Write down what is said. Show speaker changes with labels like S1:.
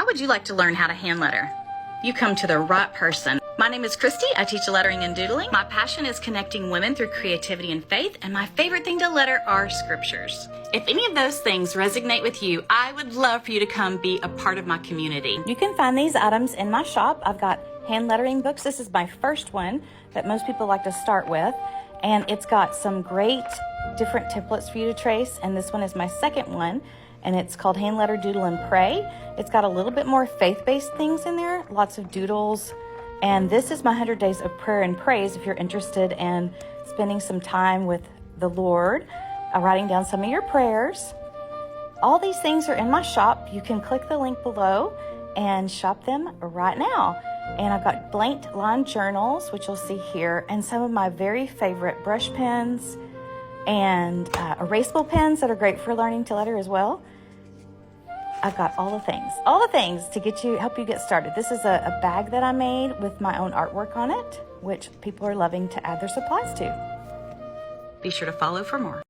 S1: How would you like to learn how to hand letter? You come to the right person. My name is Christy. I teach lettering and doodling. My passion is connecting women through creativity and faith, and my favorite thing to letter are scriptures. If any of those things resonate with you, I would love for you to come be a part of my community. You can find these items in my shop. I've got hand lettering books. This is my first one that most people like to start with, and it's got some great different templates for you to trace, and this one is my second one, and it's called Hand Letter, Doodle, and Pray. It's got a little bit more faith-based things in there, lots of doodles, and this is my 100 Days of Prayer and Praise if you're interested in spending some time with the Lord, writing down some of your prayers. All these things are in my shop. You can click the link below and shop them right now. And I've got blank line journals, which you'll see here, and some of my very favorite brush pens and erasable pens that are great for learning to letter as well. I've got all the things to help you get started. This is a bag that I made with my own artwork on it, which people are loving to add their supplies to. Be sure to follow for more.